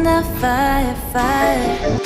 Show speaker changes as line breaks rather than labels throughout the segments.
the fire, fire.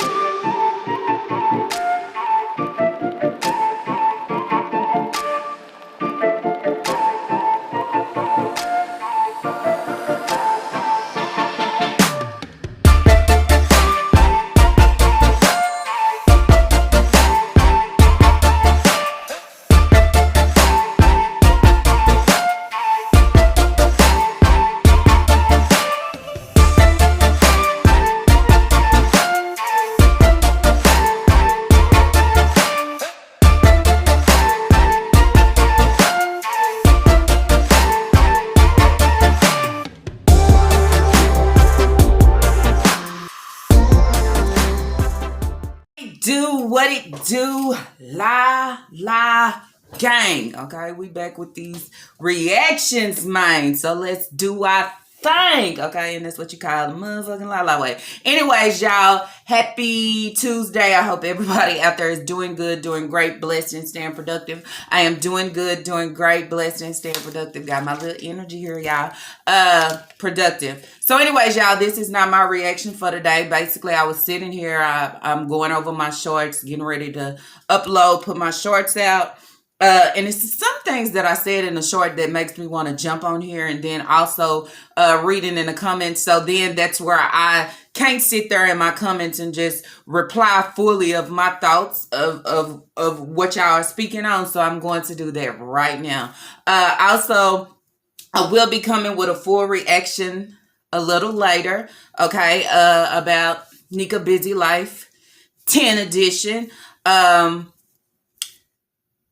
Do what it do, la gang. Okay, we back with these reactions, man. So let's do our thing. Okay, and that's what you call the motherfucking la way. Anyways, y'all, happy Tuesday. I hope everybody out there is doing good, doing great, blessed, and staying productive. I am doing good, doing great, blessed, and staying productive. Got my little energy here, y'all. Productive. So anyways, y'all, this is not my reaction for today. Basically, I was sitting here. I'm going over my shorts, getting ready to upload, put my shorts out. And it's some things that I said in the short that makes me want to jump on here, and then also reading in the comments. So then that's where I can't sit there in my comments and just reply fully of my thoughts of what y'all are speaking on. So I'm going to do that right now. Also, I will be coming with a full reaction a little later, okay, about Nika Busy Life 10 edition.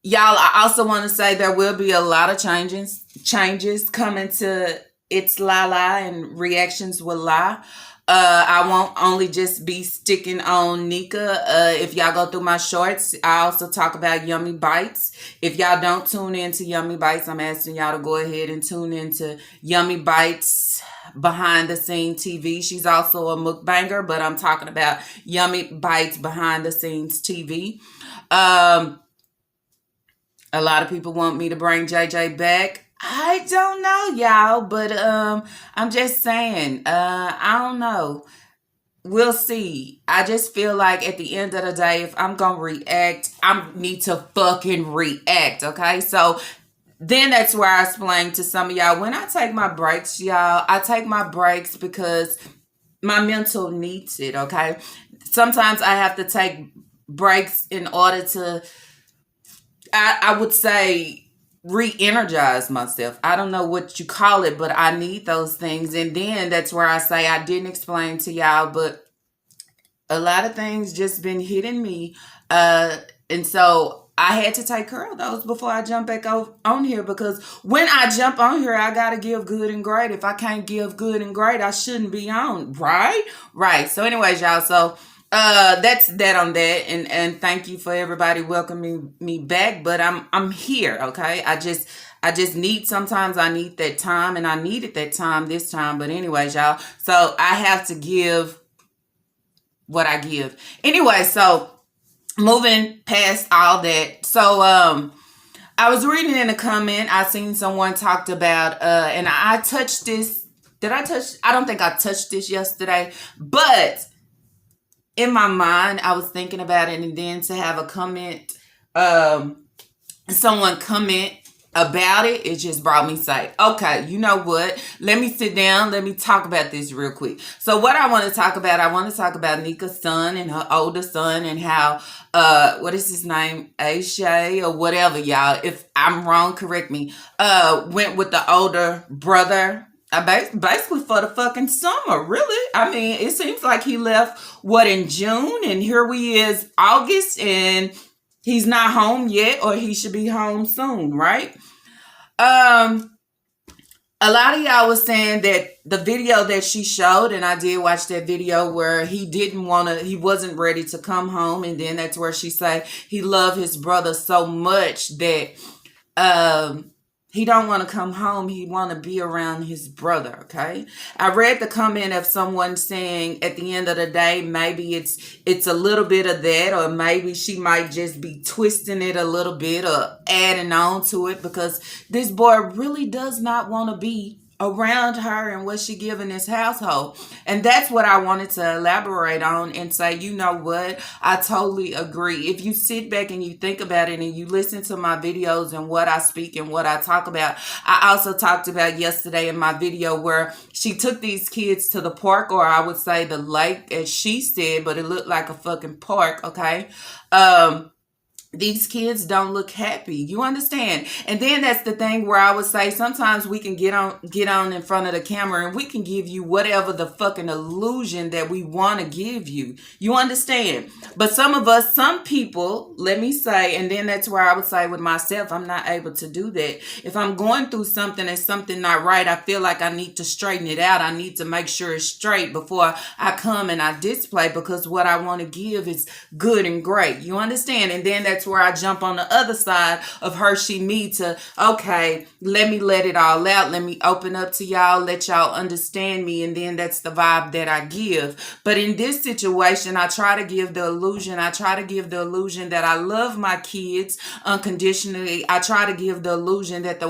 Y'all, I also want to say there will be a lot of changes coming to It's La and reactions with La. I won't only just be sticking on Nika. If y'all go through my shorts, I also talk about Yummy Bites. If y'all don't tune into Yummy Bites, I'm asking y'all to go ahead and tune into Yummy Bites behind the scene TV. She's also a mukbanger, but I'm talking about Yummy Bites behind the scenes TV. A lot of people want me to bring JJ back. I don't know, y'all, but I'm just saying, I don't know. We'll see. I just feel like at the end of the day, if I'm gonna react, I need to fucking react, okay? So then that's where I explained to some of y'all, when I take my breaks, y'all, I take my breaks because my mental needs it, okay? Sometimes I have to take breaks in order to, I would say, re-energize myself. I don't know what you call it, but I need those things. And then that's where I say I didn't explain to y'all, but a lot of things just been hitting me. And so I had to take care of those before I jump back on here, because when I jump on here, I got to give good and great. If I can't give good and great, I shouldn't be on, right? Right. So anyways, y'all, so that's that on that, and thank you for everybody welcoming me back, but I'm here, okay? I just need, sometimes I need that time, and I needed that time this time. But anyways, y'all, so I have to give what I give. Anyway, so moving past all that. So I was reading in a comment, I seen someone talked about and I touched this. I don't think I touched this yesterday, but in my mind, I was thinking about it, and then to have a comment, someone comment about it, it just brought me say, okay, you know what? Let me sit down. Let me talk about this real quick. So what I want to talk about Nika's son and her older son, and how, what is his name? Aisha or whatever, y'all. If I'm wrong, correct me. Went with the older brother. Basically for the fucking summer, really. I mean, it seems like he left, in June, and here we is August, and he's not home yet, or he should be home soon, right? A lot of y'all was saying that the video that she showed, and I did watch that video, where he wasn't ready to come home, and then that's where she said he loved his brother so much that he don't want to come home. He want to be around his brother, okay? I read the comment of someone saying at the end of the day, maybe it's a little bit of that, or maybe she might just be twisting it a little bit or adding on to it, because this boy really does not want to be around her and what she give in this household. And that's what I wanted to elaborate on and say, you know what, I totally agree. If you sit back and you think about it and you listen to my videos and what I speak and what I talk about, I also talked about yesterday in my video where she took these kids to the park, or I would say the lake, as she said, but it looked like a fucking park. Okay. These kids don't look happy. You understand? And then that's the thing where I would say sometimes we can get on in front of the camera and we can give you whatever the fucking illusion that we want to give you. You understand? But some people, let me say, and then that's where I would say with myself, I'm not able to do that. If I'm going through something and something not right, I feel like I need to straighten it out. I need to make sure it's straight before I come and I display, because what I want to give is good and great. You understand? And then that's where I jump on the other side of her, she, me, to, okay, let me let it all out. Let me open up to y'all, let y'all understand me. And then that's the vibe that I give. But in this situation, I try to give the illusion. I try to give the illusion that I love my kids unconditionally. I try to give the illusion that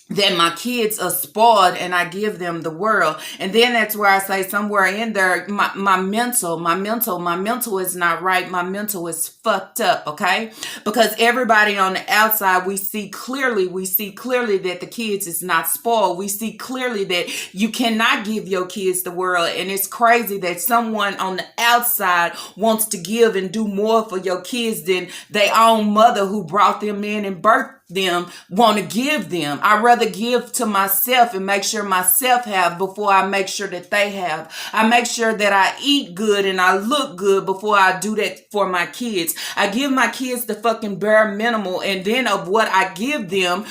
that my kids are spoiled and I give them the world. And then that's where I say somewhere in there, my mental is not right. My mental is fucked up. Okay. Because everybody on the outside, we see clearly that the kids is not spoiled. We see clearly that you cannot give your kids the world. And it's crazy that someone on the outside wants to give and do more for your kids than their own mother who brought them in and birthed them want to give them. I rather give to myself and make sure myself have before I make sure that they have. I make sure that I eat good and I look good before I do that for my kids. I give my kids the fucking bare minimal, and then of what I give them,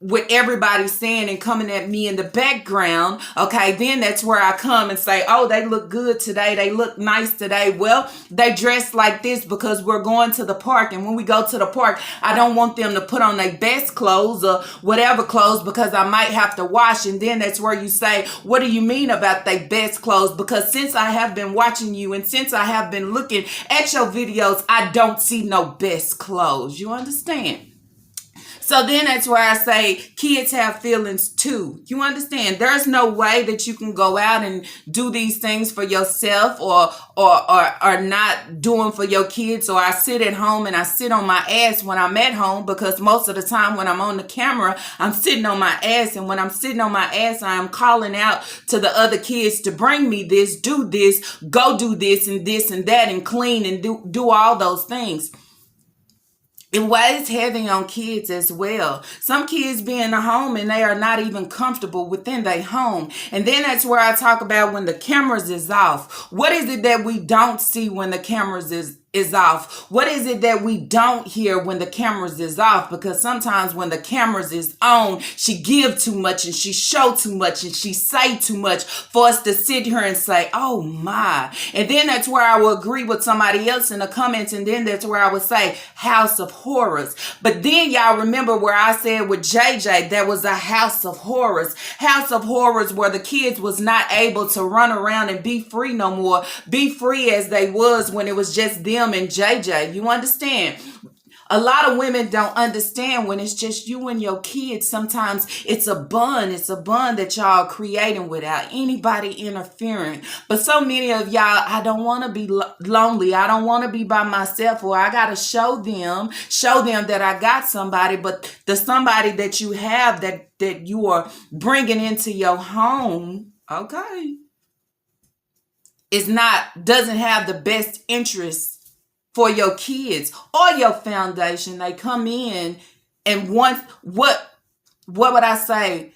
with everybody saying and coming at me in the background, okay, then that's where I come and say, oh, they look good today. They look nice today. Well, they dress like this because we're going to the park. And when we go to the park, I don't want them to put on their best clothes or whatever clothes because I might have to wash. And then that's where you say, what do you mean about their best clothes? Because since I have been watching you and since I have been looking at your videos, I don't see no best clothes. You understand? So then that's where I say kids have feelings too. You understand? There's no way that you can go out and do these things for yourself or not doing for your kids. Or I sit at home and I sit on my ass when I'm at home, because most of the time when I'm on the camera, I'm sitting on my ass. And when I'm sitting on my ass, I am calling out to the other kids to bring me this, do this, go do this and that and clean and do all those things. It weighs heavy on kids as well. Some kids be in the home and they are not even comfortable within their home. And then that's where I talk about when the cameras is off. What is it that we don't see when the cameras is off? What is it that we don't hear when the cameras is off? Because sometimes when the cameras is on, she give too much and she show too much and she say too much for us to sit here and say, oh my. And then that's where I will agree with somebody else in the comments. And then that's where I would say House of Horrors. But then y'all remember where I said with JJ, there was a House of Horrors. House of Horrors where the kids was not able to run around and be free no more. Be free as they was when it was just them and JJ. You understand? A lot of women don't understand when it's just you and your kids. Sometimes it's a bond. It's a bond that y'all creating without anybody interfering. But so many of y'all, I don't want to be lonely. I don't want to be by myself, or I got to show them that I got somebody. But the somebody that you have that you are bringing into your home, okay, doesn't have the best interest for your kids or your foundation. They come in and what would I say?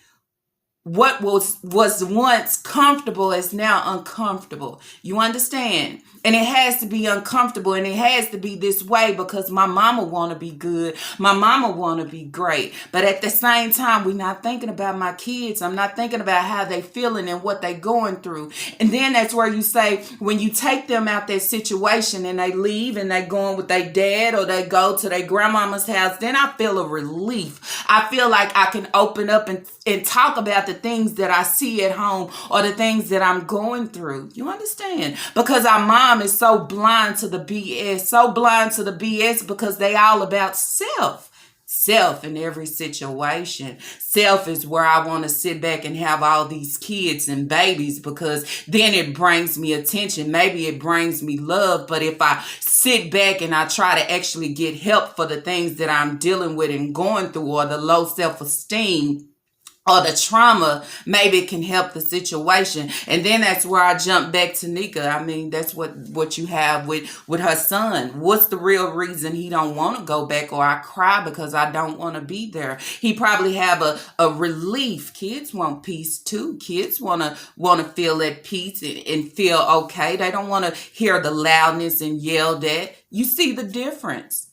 What was once comfortable is now uncomfortable. You understand? And it has to be uncomfortable, and it has to be this way because my mama want to be good. My mama want to be great. But at the same time, we're not thinking about my kids. I'm not thinking about how they feeling and what they going through. And then that's where you say, when you take them out that situation and they leave and they going with their dad or they go to their grandmama's house, then I feel a relief. I feel like I can open up and talk about the things that I see at home or the things that I'm going through. You understand? Because our mom is so blind to the BS, because they all about self. self in every situation. Self is where I want to sit back and have all these kids and babies because then it brings me attention. Maybe it brings me love. But if I sit back and I try to actually get help for the things that I'm dealing with and going through, or the low self-esteem, or the trauma, maybe it can help the situation. And then that's where I jump back to Nika. I mean, that's what you have with her son. What's the real reason he don't want to go back? Or I cry because I don't want to be there. He probably have a relief. Kids want peace too. Kids want to feel at peace and feel okay. They don't want to hear the loudness and yelled at. You see the difference.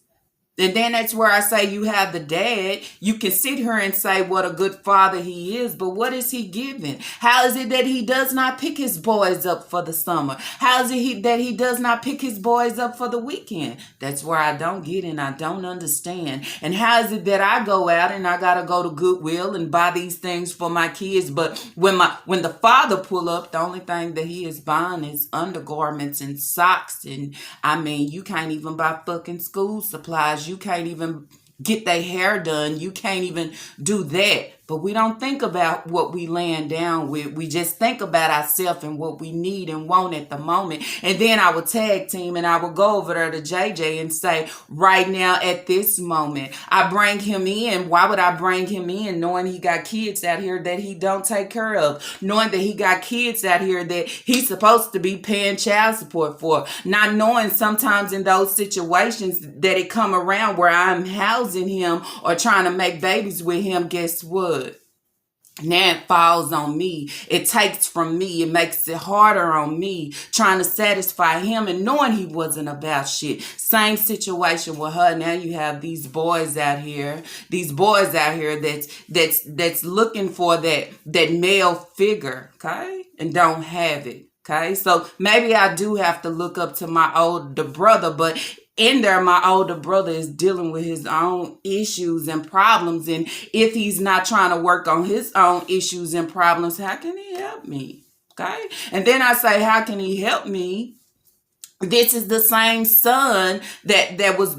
And then that's where I say you have the dad. You can sit here and say what a good father he is, but what is he giving? How is it that he does not pick his boys up for the summer? How is it that he does not pick his boys up for the weekend? That's where I don't get and I don't understand. And how is it that I go out and I gotta go to Goodwill and buy these things for my kids, but when the father pull up, the only thing that he is buying is undergarments and socks, and I mean, you can't even buy fucking school supplies. You can't even get their hair done. You can't even do that. But we don't think about what we laying down with. We just think about ourselves and what we need and want at the moment. And then I would tag team and I would go over there to JJ and say, right now at this moment, I bring him in. Why would I bring him in knowing he got kids out here that he don't take care of? Knowing that he got kids out here that he's supposed to be paying child support for. Not knowing sometimes in those situations that it come around where I'm housing him or trying to make babies with him, guess what? Now it falls on me. It takes from me. It makes it harder on me trying to satisfy him and knowing he wasn't about shit. Same situation with her. Now you have these boys out here. These boys out here that's looking for that male figure, okay? And don't have it. Okay? So maybe I do have to look up to my older brother, but in there, my older brother is dealing with his own issues and problems. And if he's not trying to work on his own issues and problems, how can he help me? Okay. And then I say, how can he help me? This is the same son that was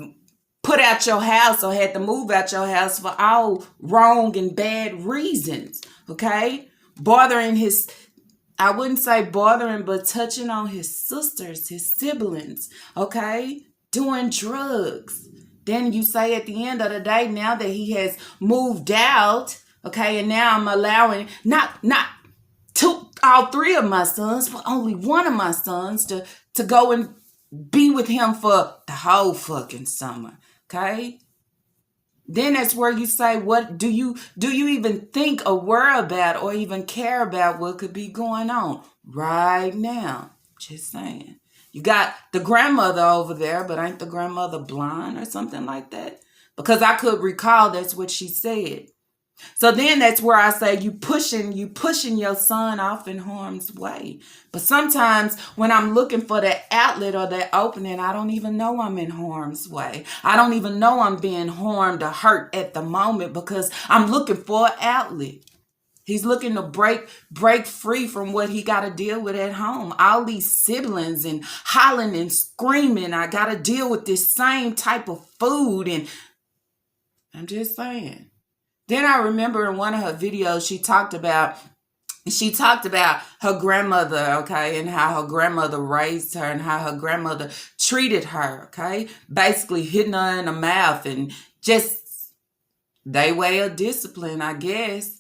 put out your house or had to move out your house for all wrong and bad reasons. Okay. I wouldn't say bothering, but touching on his sisters, his siblings. Okay. Doing drugs. Then you say at the end of the day, now that he has moved out, okay, and now I'm allowing not all three of my sons, but only one of my sons to go and be with him for the whole fucking summer. Okay? Then that's where you say, what do you even think or worry about or even care about what could be going on right now? Just saying. You got the grandmother over there, but ain't the grandmother blind or something like that? Because I could recall that's what she said. So then that's where I say you pushing your son off in harm's way. But sometimes when I'm looking for that outlet or that opening, I don't even know I'm in harm's way. I don't even know I'm being harmed or hurt at the moment because I'm looking for an outlet. He's looking to break free from what he got to deal with at home. All these siblings and hollering and screaming. I got to deal with this same type of food. And I'm just saying. Then I remember in one of her videos, she talked about her grandmother, okay, and how her grandmother raised her and how her grandmother treated her, okay? Basically hitting her in the mouth and just their way of discipline, I guess.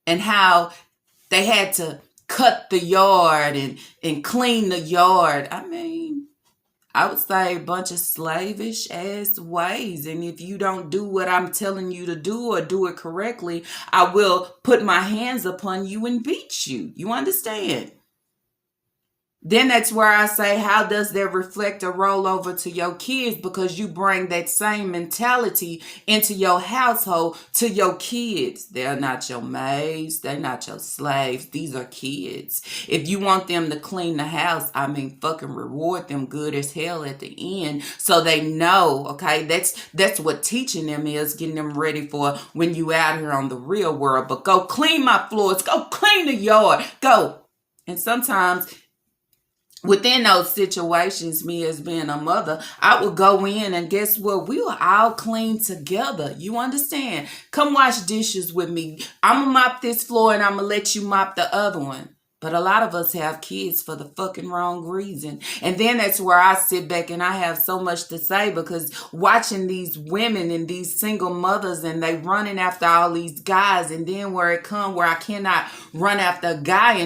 And how they had to cut the yard and clean the yard. I mean, I would say a bunch of slavish ass ways. And if you don't do what I'm telling you to do or do it correctly, I will put my hands upon you and beat you. You understand? Then that's where I say, how does that reflect or roll over to your kids? Because you bring that same mentality into your household to your kids. They're not your maids. They're not your slaves. These are kids. If you want them to clean the house, I mean, fucking reward them good as hell at the end so they know, okay? That's what teaching them is, getting them ready for when you out here on the real world. But go clean my floors. Go clean the yard. Go. And sometimes within those situations, me as being a mother, I would go in and guess what? We were all clean together. You understand? Come wash dishes with me. I'm gonna mop this floor and I'm gonna let you mop the other one. But a lot of us have kids for the fucking wrong reason. And then that's where I sit back and I have so much to say, because watching these women and these single mothers and they running after all these guys, and then where it come where I cannot run after a guy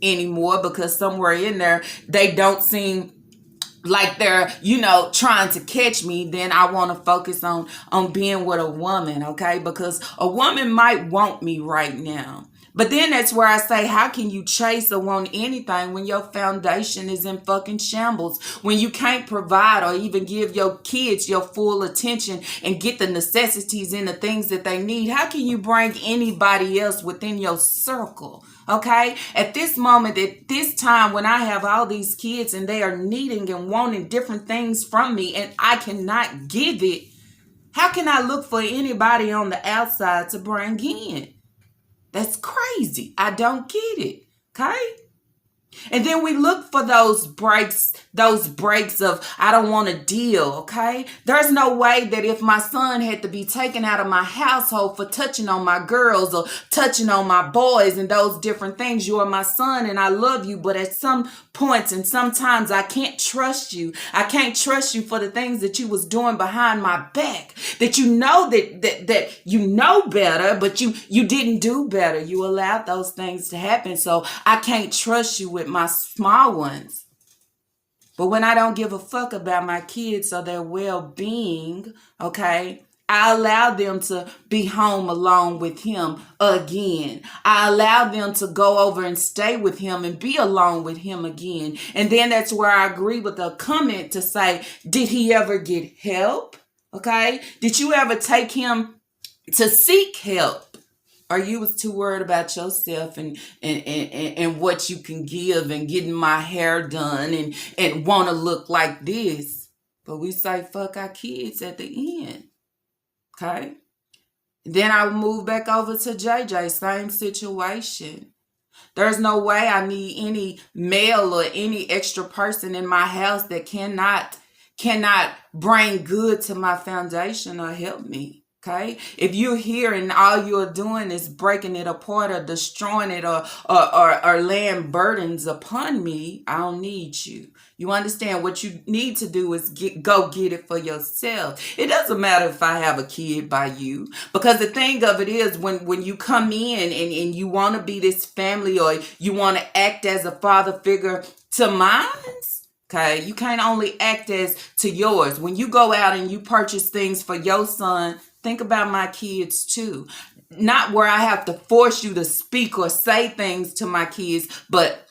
anymore because somewhere in there they don't seem like they're trying to catch me, then I want to focus on being with a woman, okay? Because a woman might want me right now, but then that's where I say, how can you chase or want anything when your foundation is in fucking shambles, when you can't provide or even give your kids your full attention and get the necessities and the things that they need? How can you bring anybody else within your circle? Okay, at this moment, at this time, when I have all these kids and they are needing and wanting different things from me and I cannot give it, how can I look for anybody on the outside to bring in? That's crazy. I don't get it. Okay. And then we look for those breaks of, I don't want to deal, okay? There's no way that if my son had to be taken out of my household for touching on my girls or touching on my boys and those different things, you are my son and I love you, but at some points and sometimes I can't trust you. I can't trust you for the things that you was doing behind my back, that you know that you know better, but you didn't do better. You allowed those things to happen. So I can't trust you with my small ones. But when I don't give a fuck about my kids or their well-being, okay, I allow them to be home alone with him again. I allow them to go over and stay with him and be alone with him again. And then that's where I agree with a comment to say, did he ever get help? Okay, did you ever take him to seek help? Or you was too worried about yourself and what you can give and getting my hair done and want to look like this. But we say fuck our kids at the end. Okay? Then I move back over to JJ. Same situation. There's no way I need any male or any extra person in my house that cannot bring good to my foundation or help me. Okay, if you're here and all you're doing is breaking it apart or destroying it or laying burdens upon me, I don't need you. You understand? What you need to do is go get it for yourself. It doesn't matter if I have a kid by you, because the thing of it is when you come in and you want to be this family or you want to act as a father figure to mine. Okay, you can't only act as to yours. When you go out and you purchase things for your son, think about my kids too. Not where I have to force you to speak or say things to my kids, but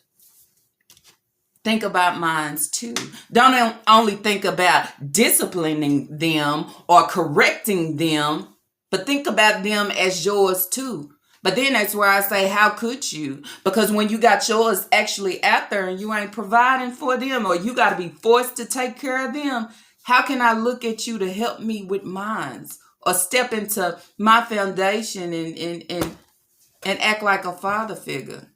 think about mine too. Don't only think about disciplining them or correcting them, but think about them as yours too. But then that's where I say, how could you? Because when you got yours actually out there and you ain't providing for them, or you got to be forced to take care of them, how can I look at you to help me with mine? Or step into my foundation and act like a father figure?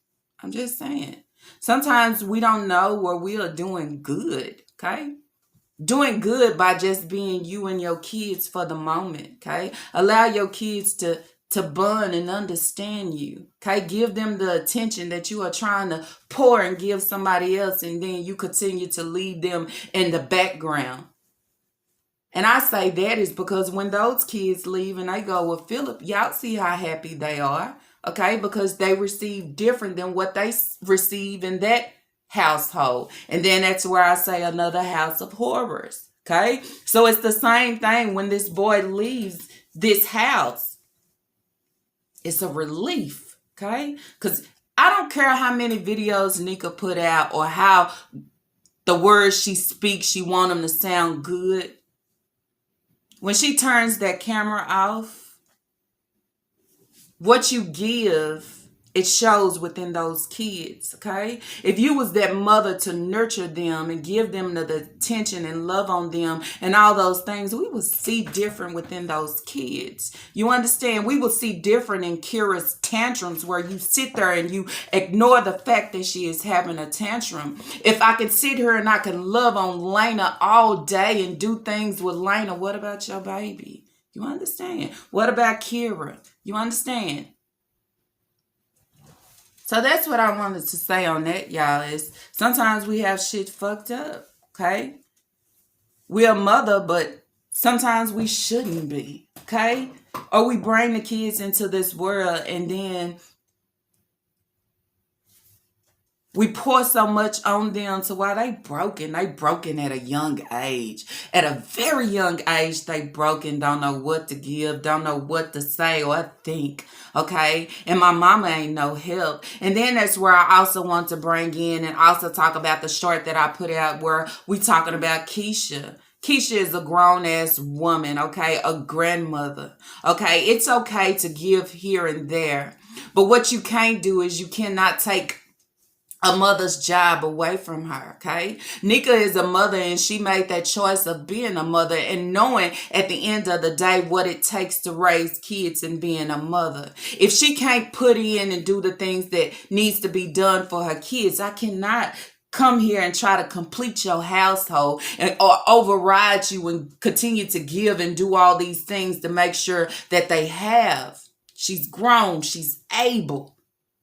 I'm just saying. Sometimes we don't know where we are doing good, okay? Doing good by just being you and your kids for the moment, okay? Allow your kids to bond and understand you, okay? Give them the attention that you are trying to pour and give somebody else, and then you continue to leave them in the background. And I say that is because when those kids leave and they go with Philip, y'all see how happy they are, okay? Because they receive different than what they receive in that household. And then that's where I say another house of horrors, okay? So it's the same thing when this boy leaves this house. It's a relief, okay? Because I don't care how many videos Nika put out or how the words she speaks, she want them to sound good. When she turns that camera off, what you give it shows within those kids, okay? If you was that mother to nurture them and give them the attention and love on them and all those things, we will see different within those kids. You understand? We will see different in Kira's tantrums where you sit there and you ignore the fact that she is having a tantrum. If I can sit here and I can love on Lena all day and do things with Lena, what about your baby? You understand? What about Kira? You understand? So that's what I wanted to say on that, y'all, is sometimes we have shit fucked up, okay? We're a mother, but sometimes we shouldn't be, okay? Or we bring the kids into this world and then we pour so much on them to why they broken. They broken at a young age. At a very young age, they broken, don't know what to give, don't know what to say or think, okay? And my mama ain't no help. And then that's where I also want to bring in and also talk about the short that I put out where we talking about Keisha. Keisha is a grown-ass woman, okay? A grandmother, okay? It's okay to give here and there. But what you can't do is you cannot take a mother's job away from her, okay? Nika is a mother and she made that choice of being a mother and knowing at the end of the day what it takes to raise kids and being a mother. If she can't put in and do the things that needs to be done for her kids, I cannot come here and try to complete your household or override you and continue to give and do all these things to make sure that they have. She's grown, she's able.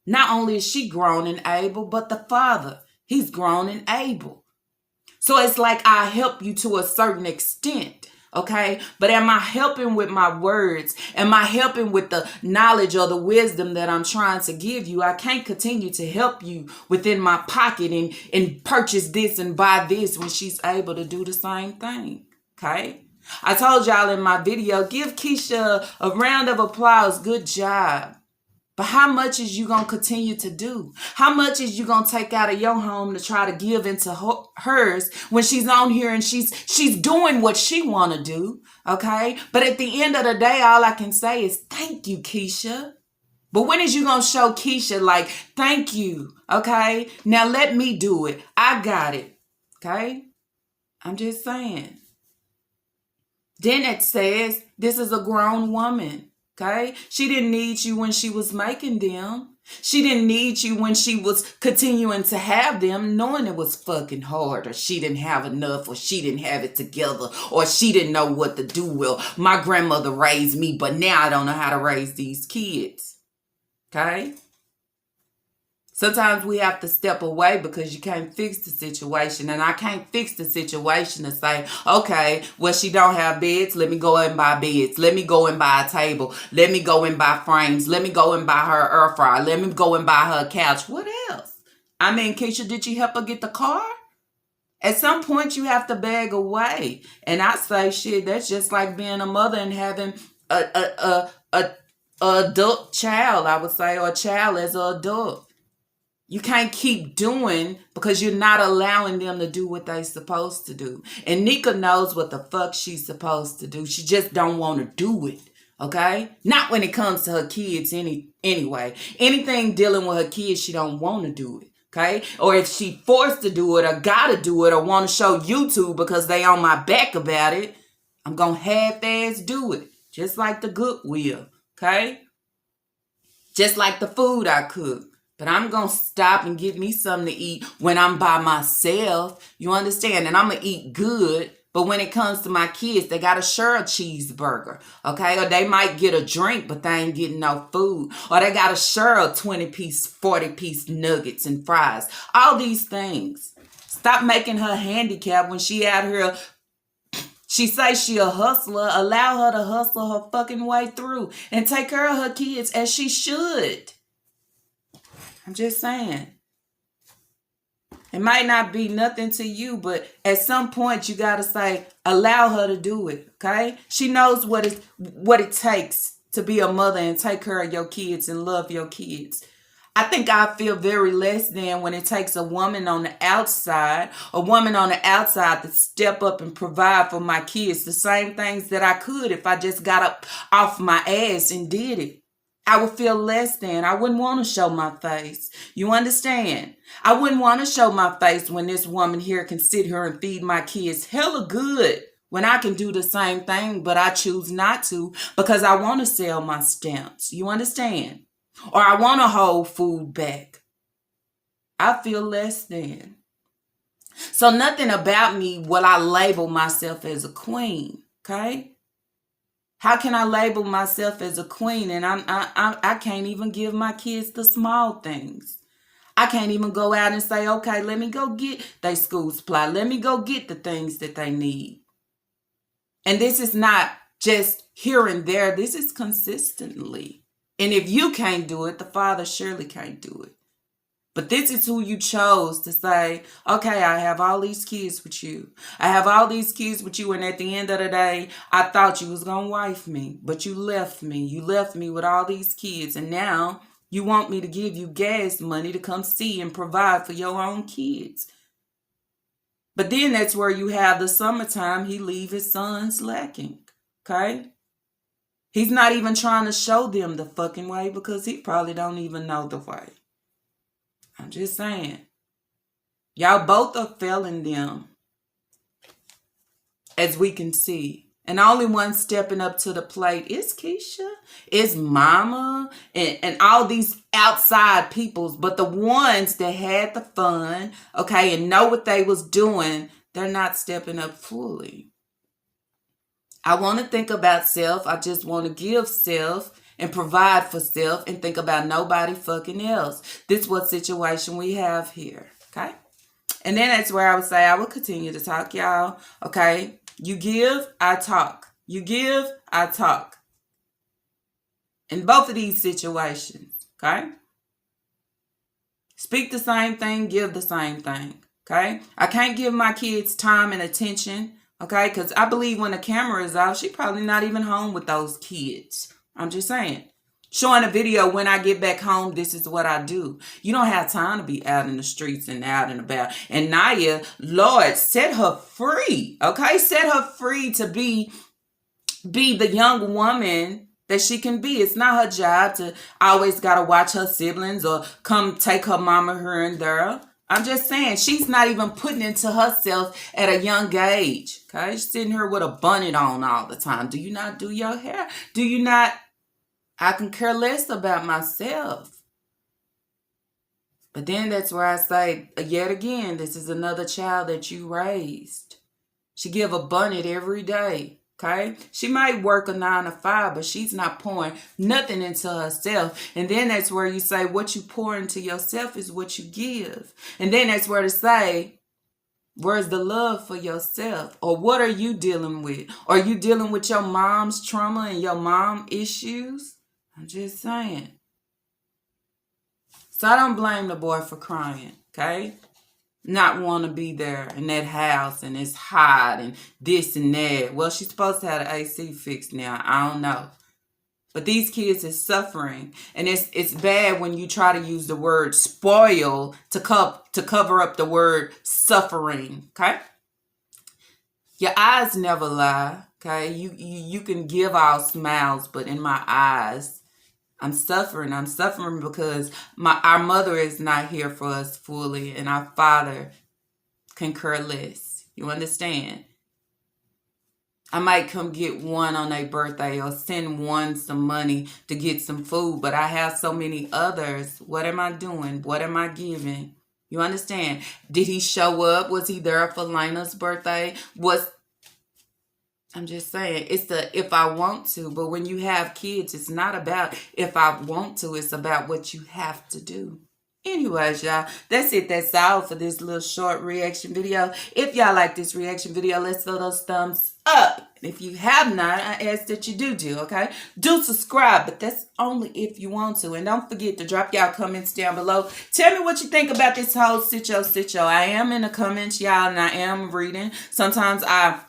Not only is she grown and able, but the father, he's grown and able. So it's like I help you to a certain extent, okay? But am I helping with my words? Am I helping with the knowledge or the wisdom that I'm trying to give you? I can't continue to help you within my pocket and purchase this and buy this when she's able to do the same thing, okay? I told y'all in my video, give Keisha a round of applause. Good job. But how much is you going to continue to do? How much is you going to take out of your home to try to give into hers when she's on here and she's doing what she want to do, okay? But at the end of the day, all I can say is thank you, Keisha. But when is you going to show Keisha like, thank you, okay? Now let me do it. I got it, okay? I'm just saying. Then it says this is a grown woman. Okay? She didn't need you when she was making them. She didn't need you when she was continuing to have them, knowing it was fucking hard, or she didn't have enough, or she didn't have it together, or she didn't know what to do. Well, my grandmother raised me, but now I don't know how to raise these kids. Okay? Sometimes we have to step away because you can't fix the situation. And I can't fix the situation to say, okay, well, she don't have beds. Let me go and buy beds. Let me go and buy a table. Let me go and buy frames. Let me go and buy her air fryer. Let me go and buy her a couch. What else? I mean, Keisha, did you help her get the car? At some point, you have to beg away. And I say, shit, that's just like being a mother and having a adult child, I would say, or a child as an adult. You can't keep doing because you're not allowing them to do what they're supposed to do. And Nika knows what the fuck she's supposed to do. She just don't want to do it. Okay? Not when it comes to her kids anyway. Anything dealing with her kids, she don't want to do it. Okay? Or if she forced to do it or gotta do it or want to show YouTube because they on my back about it, I'm going to half-ass do it. Just like the Goodwill. Okay? Just like the food I cook. But I'm going to stop and get me something to eat when I'm by myself. You understand? And I'm going to eat good. But when it comes to my kids, they got to share a cheeseburger. Okay? Or they might get a drink, but they ain't getting no food. Or they got to share a 20-piece, 40-piece nuggets and fries. All these things. Stop making her handicapped when she out here. She say she a hustler. Allow her to hustle her fucking way through. And take care of her kids as she should. I'm just saying. It might not be nothing to you, but at some point you got to say, allow her to do it, okay? She knows what it takes to be a mother and take care of your kids and love your kids. I think I feel very less than when it takes a woman on the outside to step up and provide for my kids the same things that I could if I just got up off my ass and did it. I would feel less than. I wouldn't want to show my face. You understand? I wouldn't want to show my face when this woman here can sit here and feed my kids hella good when I can do the same thing, but I choose not to because I want to sell my stamps. You understand? Or I want to hold food back. I feel less than. So nothing about me will I label myself as a queen, okay? How can I label myself as a queen and I can't even give my kids the small things? I can't even go out and say, okay, let me go get their school supply. Let me go get the things that they need. And this is not just here and there. This is consistently. And if you can't do it, the Father surely can't do it. But this is who you chose to say, okay, I have all these kids with you. I have all these kids with you. And at the end of the day, I thought you was going to wife me. But you left me. You left me with all these kids. And now you want me to give you gas money to come see and provide for your own kids. But then that's where you have the summertime. He leave his sons lacking. Okay? He's not even trying to show them the fucking way because he probably don't even know the way. I'm just saying. Y'all both are failing them. As we can see. And the only one stepping up to the plate is Keisha. Is Mama. And all these outside peoples. But the ones that had the fun. Okay. And know what they was doing. They're not stepping up fully. I want to think about self. I just want to give self. And provide for self and think about nobody fucking else. This is what situation we have here. Okay? And then that's where I would say I will continue to talk, y'all. Okay? You give, I talk. You give, I talk. In both of these situations. Okay? Speak the same thing, give the same thing. Okay? I can't give my kids time and attention. Okay? Because I believe when the camera is off, she's probably not even home with those kids. I'm just saying. Showing a video when I get back home, this is what I do. You don't have time to be out in the streets and out and about. And Naya, Lord, set her free. Okay? Set her free to be the young woman that she can be. It's not her job to always got to watch her siblings or come take her mama here and there. I'm just saying, she's not even putting into herself at a young age. Okay? She's sitting here with a bonnet on all the time. Do you not do your hair? Do you not? I can care less about myself. But then that's where I say, yet again, this is another child that you raised. She give a bonnet every day. Okay? She might work a 9 to 5, but she's not pouring nothing into herself. And then that's where you say what you pour into yourself is what you give. And then that's where to say, where's the love for yourself? Or what are you dealing with? Are you dealing with your mom's trauma and your mom issues? I'm just saying. So I don't blame the boy for crying. Okay? Not want to be there in that house and it's hot and this and that. Well, she's supposed to have the AC fixed now. I don't know. But these kids is suffering. And it's bad when you try to use the word spoil to cover up the word suffering. Okay? Your eyes never lie. Okay? You can give out smiles, but in my eyes, I'm suffering. I'm suffering because our mother is not here for us fully, and our father can care less. You understand? I might come get one on their birthday or send one some money to get some food, but I have so many others. What am I doing? What am I giving? You understand? Did he show up? Was he there for Lena's birthday? I'm just saying, it's the if I want to. But when you have kids, it's not about if I want to. It's about what you have to do. Anyways, y'all, that's it. That's all for this little short reaction video. If y'all like this reaction video, let's throw those thumbs up. And if you have not, I ask that you do, okay? Do subscribe, but that's only if you want to. And don't forget to drop y'all comments down below. Tell me what you think about this whole sitcho. I am in the comments, y'all, and I am reading. Sometimes I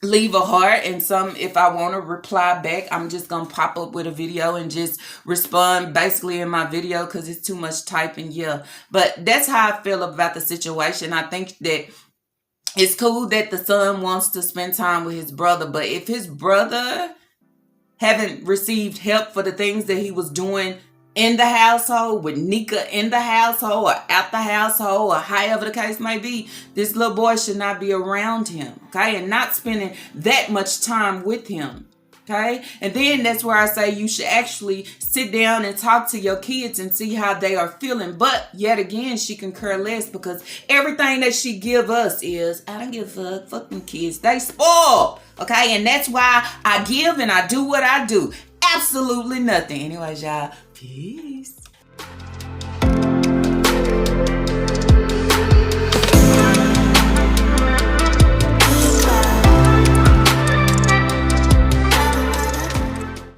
leave a heart, and some, if I want to reply back, I'm just gonna pop up with a video and just respond basically in my video because it's too much typing. Yeah, but that's how I feel about the situation. I think that it's cool that the son wants to spend time with his brother, but if his brother haven't received help for the things that he was doing in the household, with Nika in the household or out the household, or however the case may be, this little boy should not be around him, okay? And not spending that much time with him, okay? And then that's where I say you should actually sit down and talk to your kids and see how they are feeling. But yet again, she can care less, because everything that she give us is, I don't give a fuck, fuck them kids, they spoiled, okay? And that's why I give and I do what I do. Absolutely nothing. Anyways, y'all, peace.